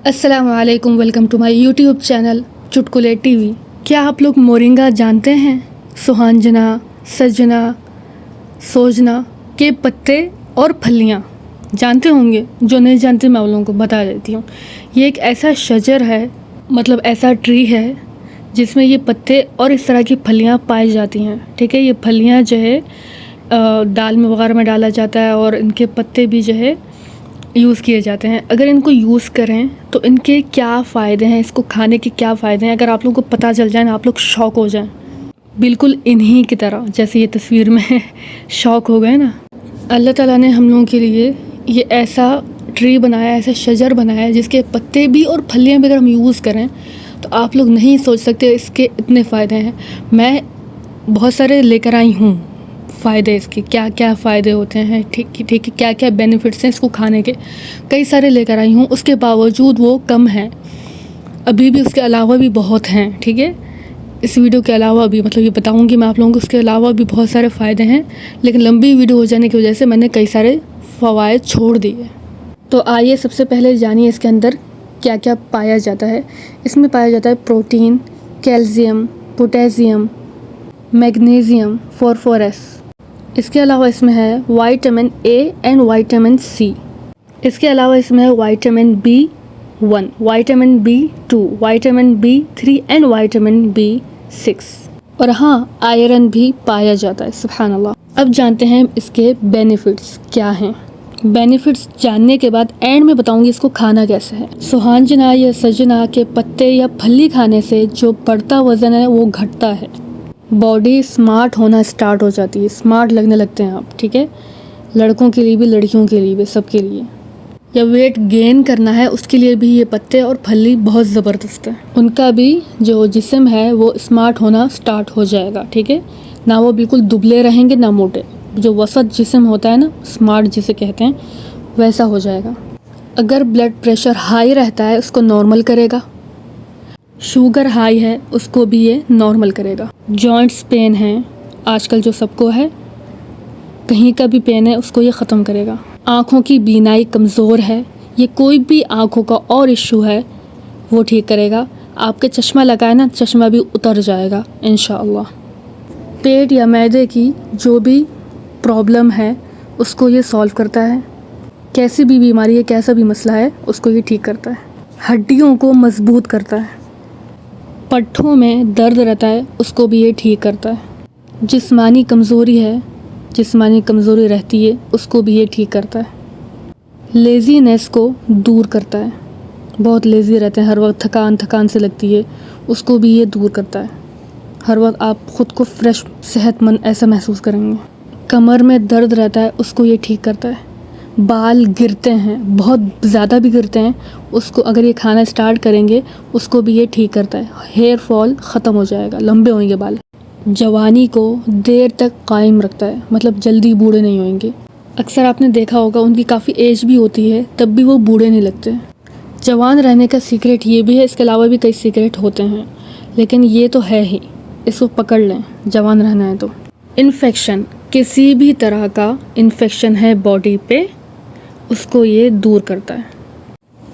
अस्सलामुअलैकुम, welcome to my YouTube channel Chutkule TV. क्या आप लोग मोरिंगा जानते हैं? सुहांजना, सजना, सोजना के पत्ते और फलियां जानते होंगे। जो नहीं जानते मैं आप लोगों को बता देती हूँ। ये एक ऐसा शजर है, मतलब ऐसा ट्री है जिसमें ये पत्ते और इस तरह की फलियां पाई जाती हैं। ठीक है, ये फलियां जो है दाल में वगैरह में डाला जाता है और इनके पत्ते भी जो है यूज़ किए जाते हैं। अगर इनको यूज़ करें तो इनके क्या फ़ायदे हैं, इसको खाने के क्या फ़ायदे हैं, अगर आप लोगों को पता चल जाए ना, आप लोग शॉक हो जाएं, बिल्कुल इन्हीं की तरह जैसे ये तस्वीर में शॉक हो गए ना। अल्लाह ताला ने हम लोगों के लिए ये ऐसा ट्री बनाया, ऐसा शजर बनाया है जिसके पत्ते भी और फलियाँ भी अगर हम यूज़ करें तो आप लोग नहीं सोच सकते इसके इतने फ़ायदे हैं। मैं बहुत सारे लेकर आई हूँ फ़ायदे, इसके क्या क्या फ़ायदे होते हैं, ठीक है, क्या क्या बेनिफिट्स हैं इसको खाने के, कई सारे लेकर आई हूँ। उसके बावजूद वो कम हैं, अभी भी उसके अलावा भी बहुत हैं। ठीक है, इस वीडियो के अलावा भी मतलब ये बताऊँगी मैं आप लोगों को, उसके अलावा भी बहुत सारे फ़ायदे हैं, लेकिन लंबी वीडियो हो जाने की वजह से मैंने कई सारे फ़वाइद छोड़ दिए। तो आइए सबसे पहले जानिए इसके अंदर क्या क्या पाया जाता है। इसमें पाया जाता है protein, calcium, potassium, magnesium, phosphorus. इसके अलावा इसमें है vitamin A and vitamin C. इसके अलावा इसमें है vitamin B1, vitamin B2, vitamin B3 and vitamin B6। और हाँ, आयरन भी पाया जाता है। सुभान अल्लाह। अब जानते हैं इसके बेनिफिट्स क्या हैं। बेनिफिट्स जानने के बाद एंड में बताऊंगी इसको खाना कैसे है। सुहांजना या सजना के पत्ते या फली खाने से जो बढ़ता वज़न है वो घटता है। बॉडी स्मार्ट होना स्टार्ट हो जाती है, स्मार्ट लगने लगते हैं आप। ठीक है, लड़कों के लिए भी, लड़कियों के लिए भी, सबके लिए। या वेट गेन करना है उसके लिए भी ये पत्ते और फली बहुत ज़बरदस्त है। उनका भी जो जिस्म है वो स्मार्ट होना स्टार्ट हो जाएगा। ठीक है, ना वो बिल्कुल दुबले रहेंगे ना मोटे, जो वसत जिस्म होता है ना, स्मार्ट जिसे कहते हैं, वैसा हो जाएगा। अगर ब्लड प्रेशर हाई रहता है उसको नॉर्मल करेगा, शुगर हाई है उसको भी ये नॉर्मल करेगा। जॉइंट्स पेन है आजकल जो सबको है, कहीं का भी पेन है उसको ये ख़त्म करेगा। आँखों की बीनाई कमज़ोर है, ये कोई भी आँखों का और इशू है वो ठीक करेगा। आपके चश्मा लगाए ना, चश्मा भी उतर जाएगा इंशाअल्लाह। पेट या मैदे की जो भी प्रॉब्लम है उसको ये सॉल्व करता है। कैसी भी बीमारी है, कैसा भी मसला है, उसको ये ठीक करता है। हड्डियों को मजबूत करता है। पट्ठों में दर्द रहता है उसको भी ये ठीक करता है। जिस्मानी कमज़ोरी है, जिस्मानी कमज़ोरी रहती है उसको भी ये ठीक करता है। लेज़ीनेस को दूर करता है, बहुत लेज़ी रहते हैं, हर वक्त थकान से लगती है, उसको भी ये दूर करता है। हर वक्त आप ख़ुद को फ्रेश, सेहतमंद ऐसा महसूस करेंगे। कमर में दर्द रहता है उसको ये ठीक करता है। बाल गिरते हैं, बहुत ज़्यादा भी गिरते हैं, उसको अगर ये खाना स्टार्ट करेंगे उसको भी ये ठीक करता है। हेयर फॉल ख़त्म हो जाएगा, लंबे होंगे बाल। जवानी को देर तक कायम रखता है, मतलब जल्दी बूढ़े नहीं होंगे। अक्सर आपने देखा होगा उनकी काफ़ी एज भी होती है तब भी वो बूढ़े नहीं लगते। जवान रहने का सीक्रेट ये भी है, इसके अलावा भी कई सीक्रेट होते हैं, लेकिन ये तो है ही, इसको पकड़ लें जवान रहना है तो। इन्फेक्शन, किसी भी तरह का इन्फेक्शन है बॉडी पे, उसको ये दूर करता है।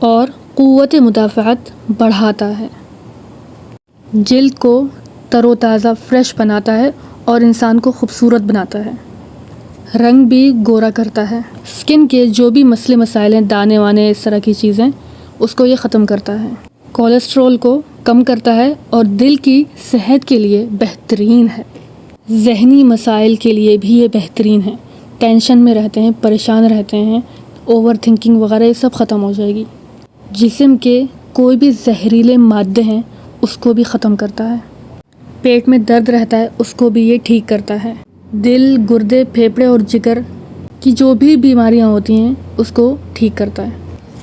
और क़ुव्वत मुदाफ़अत बढ़ाता है, जिल्द को तरोताज़ा फ्रेश बनाता है और इंसान को खूबसूरत बनाता है। रंग भी गोरा करता है। स्किन के जो भी मसले मसाइल हैं, दाने वाने इस तरह की चीज़ें, उसको ये ख़त्म करता है। कोलेस्ट्रॉल को कम करता है और दिल की सेहत के लिए बेहतरीन है। ज़हनी मसाइल के लिए भी ये बेहतरीन है। टेंशन में रहते हैं, परेशान रहते हैं, ओवर थिंकिंग वगैरह ये सब ख़त्म हो जाएगी। जिस्म के कोई भी जहरीले मादे हैं उसको भी ख़त्म करता है। पेट में दर्द रहता है उसको भी ये ठीक करता है। दिल, गुर्दे, फेफड़े और जिगर की जो भी बीमारियां होती हैं उसको ठीक करता है।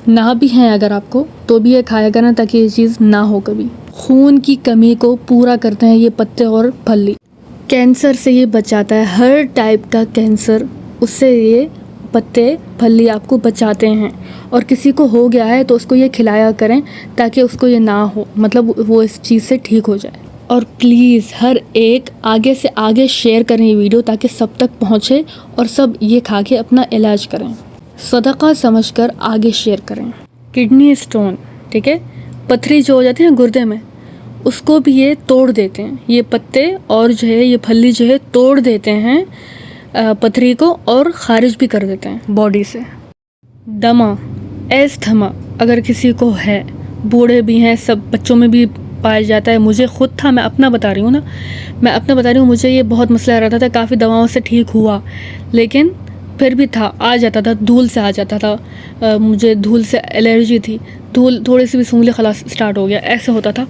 ना भी हैं अगर आपको तो भी ये खाया करना ताकि ये चीज़ ना हो कभी। खून की कमी को पूरा करते हैं ये पत्ते और फली। कैंसर से ये बचाता है, हर टाइप का कैंसर उससे ये पत्ते फली आपको बचाते हैं। और किसी को हो गया है तो उसको ये खिलाया करें ताकि उसको ये ना हो, मतलब वो इस चीज़ से ठीक हो जाए। और प्लीज़ हर एक आगे से आगे शेयर करें ये वीडियो ताकि सब तक पहुँचे और सब ये खा के अपना इलाज करें। सदका समझकर आगे शेयर करें। किडनी स्टोन, ठीक है। पथरी जो हो जाती है ना गुर्दे में, उसको भी ये तोड़ देते हैं। ये पत्ते और जो है ये फली जो है तोड़ देते हैं पथरी को, और ख़ारिज भी कर देते हैं बॉडी से। दमा, एस्थमा अगर किसी को है, बूढ़े भी हैं, सब बच्चों में भी पाया जाता है। मुझे ख़ुद था, मैं अपना बता रही हूँ ना, मैं अपना बता रही हूँ। मुझे ये बहुत मसला रहता था, काफ़ी दवाओं से ठीक हुआ, लेकिन फिर भी था, आ जाता था, धूल से आ जाता था। मुझे धूल से एलर्जी थी, धूल थोड़ी सी भी सूंघले खलास स्टार्ट हो गया, ऐसे होता था।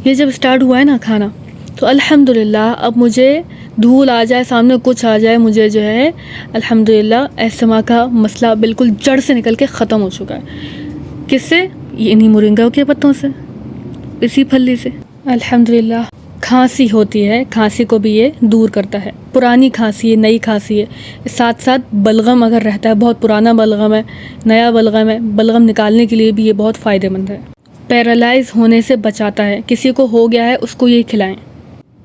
ये जब स्टार्ट हुआ है ना खाना, तो अल्हम्दुलिल्लाह अब मुझे धूल आ जाए, सामने कुछ आ जाए, मुझे जो है अल्हम्दुलिल्लाह एस्थमा का मसला बिल्कुल जड़ से निकल के ख़त्म हो चुका है। किससे? इन्हीं मोरिंगा के पत्तों से, इसी फली से अल्हम्दुलिल्लाह। खांसी होती है, खांसी को भी ये दूर करता है। पुरानी खांसी है, नई खांसी है, साथ साथ बलगम अगर रहता है, बहुत पुराना बलगम है, नया बलगम है, बलगम निकालने के लिए भी ये बहुत फ़ायदेमंद है। पैरालाइज होने से बचाता है, किसी को हो गया है उसको ये खिलाएं।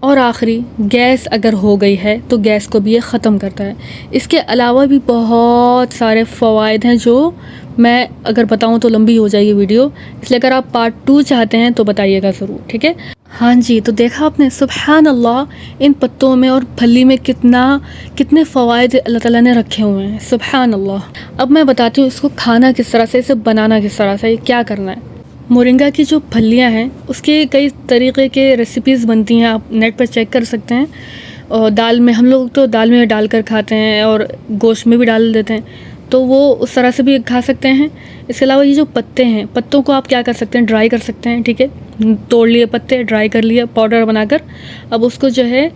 और आखिरी, गैस अगर हो गई है तो गैस को भी ये ख़त्म करता है। इसके अलावा भी बहुत सारे फ़वाइद हैं जो मैं अगर बताऊं तो लंबी हो जाएगी वीडियो, इसलिए अगर आप पार्ट 2 चाहते हैं तो बताइएगा ज़रूर, ठीक है। हाँ जी, तो देखा आपने, सुबहान अल्लाह, इन पत्तों में और फली में कितने फ़वाइद अल्लाह ताला ने रखे हुए हैं, सुबहान अल्लाह। अब मैं बताती हूँ इसको खाना किस तरह से, इसे बनाना किस तरह से, क्या करना है। मोरिंगा की जो फलियाँ हैं उसके कई तरीक़े के रेसिपीज़ बनती हैं, आप नेट पर चेक कर सकते हैं। और दाल में, हम लोग तो दाल में डाल कर खाते हैं और गोश्त में भी डाल देते हैं, तो वो उस तरह से भी खा सकते हैं। इसके अलावा ये जो पत्ते हैं, पत्तों को आप क्या कर सकते हैं, ड्राई कर सकते हैं, ठीक है। तोड़ लिए पत्ते, ड्राई कर लिए पाउडर बनाकर, अब उसको जो है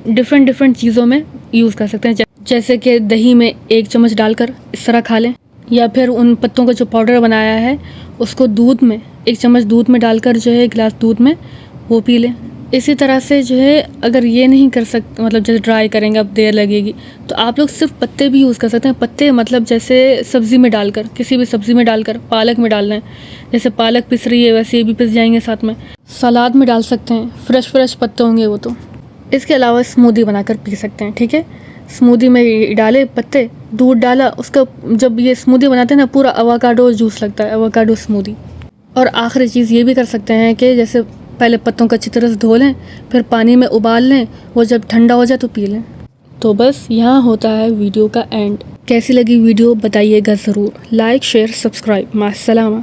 डिफरेंट चीज़ों में यूज़ कर सकते हैं। जैसे कि दही में 1 चम्मच डालकर इस तरह खा लें, या फिर उन पत्तों का जो पाउडर बनाया है उसको दूध में 1 चम्मच दूध में डालकर जो है, 1 गिलास दूध में वो पी लें। इसी तरह से जो है, अगर ये नहीं कर सकते, मतलब जैसे ड्राई करेंगे अब देर लगेगी, तो आप लोग सिर्फ पत्ते भी यूज़ कर सकते हैं। पत्ते मतलब जैसे सब्ज़ी में डालकर, किसी भी सब्ज़ी में डालकर, पालक में डाल लें, जैसे पालक पिस रही है वैसे ये भी पिस जाएंगे साथ में। सलाद में डाल सकते हैं, फ्रेश पत्ते होंगे वो तो। इसके अलावा स्मूदी बनाकर पी सकते हैं, ठीक है। स्मूदी में डाले पत्ते, दूध डाला, उसका जब ये स्मूदी बनाते हैं ना, पूरा एवोकाडो जूस लगता है, एवोकाडो स्मूदी। और आखिरी चीज़ ये भी कर सकते हैं कि जैसे पहले पत्तों का अच्छी तरह से धो लें, फिर पानी में उबाल लें, वो जब ठंडा हो जाए तो पी लें। तो बस यहाँ होता है वीडियो का एंड। कैसी लगी वीडियो बताइएगा ज़रूर। Like, share, subscribe. मास्सलामा।